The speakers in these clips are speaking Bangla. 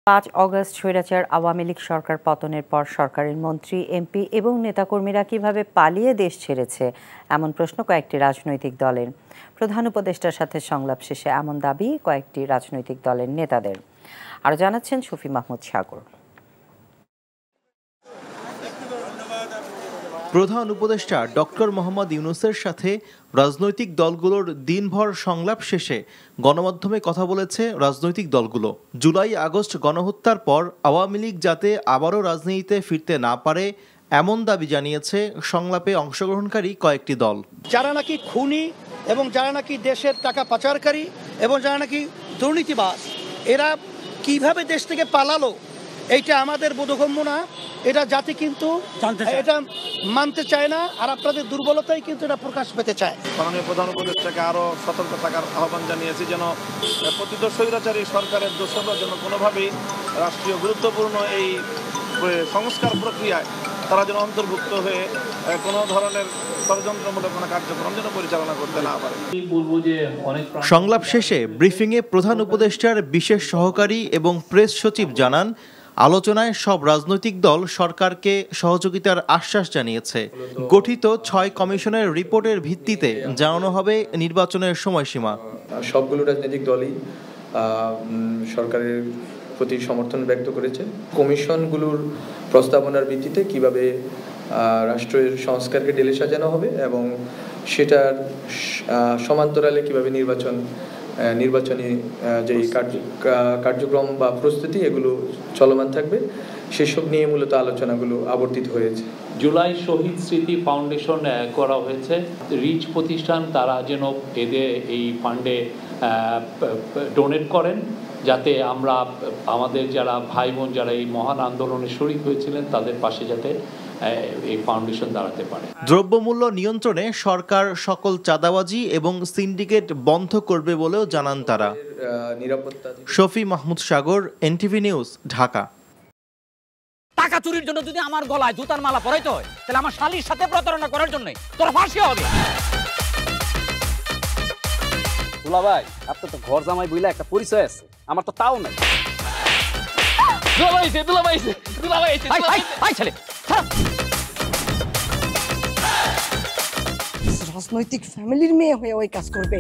5 অগস্ট স্বৈরাচার আওয়ামী লীগ সরকার পতনের পর সরকারের মন্ত্রী, এমপি এবং নেতাকর্মীরা কিভাবে পালিয়ে দেশ ছেড়েছে এমন প্রশ্ন কয়েকটি রাজনৈতিক দলের। প্রধান উপদেষ্টার সাথে সংলাপ শেষে এমন দাবি কয়েকটি রাজনৈতিক দলের নেতাদের। আরও জানাচ্ছেন শফি মাহমুদ সাগর। প্রধান উপদেষ্টা ডক্টর মোহাম্মদ ইউনূসের সাথে রাজনৈতিক দলগুলোর দিনভর সংলাপ শেষে গণমাধ্যমে কথা বলেছে রাজনৈতিক দলগুলো। জুলাই আগস্ট গণহত্যার পর আওয়ামী লীগ যাতে আবারও রাজনীতিতে ফিরতে না পারে এমন দাবি জানিয়েছে সংলাপে অংশগ্রহণকারী কয়েকটি দল। যারা নাকি খুনি এবং যারা নাকি দেশের টাকা পাচারকারী এবং যারা নাকি দুর্নীতিবাজ, এরা কিভাবে দেশ থেকে পালালো এইটা আমাদের বোধগম্য না। এটা জাতি কিন্তু এটা মানতে চায় না, আর আপনাদের দুর্বলতাই কিন্তু এটা প্রকাশ পেতে চায়। মাননীয় প্রধান উপদেষ্টাকে আরও সতর্ক থাকার আহ্বান জানিয়েছি, যেন পতিত স্বৈরাচারী সরকারের দোষররা যেন কোনোভাবেই রাষ্ট্রীয় গুরুত্বপূর্ণ এই সংস্কার প্রক্রিয়ায় তারা যেন অন্তর্ভুক্ত হয়ে কোনো ধরনের ষড়যন্ত্রমূলক কোনো কার্যক্রম যেন পরিচালনা করতে না পারে। সংলাপ শেষে ব্রিফিংয়ে প্রধান উপদেষ্টার বিশেষ সহকারী এবং প্রেস সচিব জানান, আলোচনায় সব রাজনৈতিক দল সরকারকে সহযোগিতার আশ্বাস জানিয়েছে। গঠিত 6 কমিশনের রিপোর্টের ভিত্তিতে জানানো হবে নির্বাচনের সময়সীমা। সবগুলো রাজনৈতিক দলই সরকারের প্রতি সমর্থন ব্যক্ত করেছে। কমিশনগুলোর প্রস্তাবনার ভিত্তিতে কিভাবে রাষ্ট্রের সংস্কারকে ঢেলে সাজানো হবে এবং সেটার সমান্তরালে কিভাবে নির্বাচনী যে কার্যক্রম বা প্রস্তুতি এগুলো চলমান থাকবে, সেসব নিয়ে মূলত আলোচনাগুলো আবর্তিত হয়েছে। জুলাই শহীদ স্মৃতি ফাউন্ডেশন করা হয়েছে। রিচ প্রতিষ্ঠান তারা যেন এদের এই ফান্ডে ডোনেট করেন, যাতে আমরা আমাদের যারা ভাই বোন যারা এই মহান আন্দোলনে শরিক হয়েছিলেন তাদের পাশে যাতে এই ফাউন্ডেশন দাঁড়াতে পারে। দ্রব্যমূল্য নিয়ন্ত্রণে সরকার সকল চাঁদাবাজি এবং সিন্ডিকেট বন্ধ করবে বলেও জানান তারা। শফি মাহমুদ সাগর, এনটিভি নিউজ, ঢাকা। টাকা চুরির জন্য যদি আমার গলায় জুতার মালা পরাইতে হয়, তাহলে আমার শালীর সাথে প্রতারণা করার জন্য তোর ফাঁসি হবে। দুলা ভাই, আপনার তো ঘর জামাই বইলা একটা পরিচয় আছে, আমার তো তাও নাই। রাজনৈতিক ফ্যামিলির মেয়ে হয়ে ওই কাজ করবে।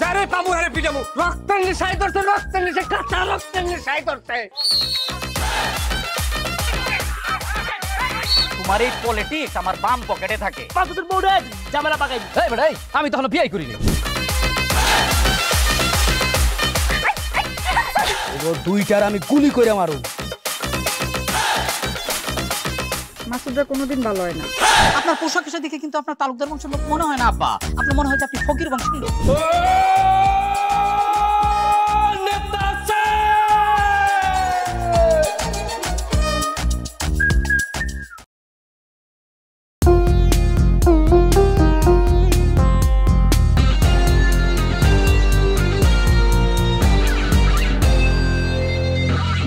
যারে পাবো আরে পিটাবো, রক্তের নেশায় ধরছে, রক্তের নেশায়, কাঁচা রক্তের নেশায় ধরছে। তোমার এই পলিটিক্স আমার বাম পকেটে থাকে। পাঁচুদের বউরে ঝামেলা পাকাই। এই বেটাই, আমি তখন বিয়ে করিনি। দুইটার আমি গুলি করে মারু। মাসুদরা কোনোদিন ভালো হয় না। আপনার পোশাক আশাক দেখে কিন্তু আপনার তালুকদার বংশের লোক মনে হয় না আব্বা, আপনার মনে হয় যে আপনি ফকির বংশের লোক।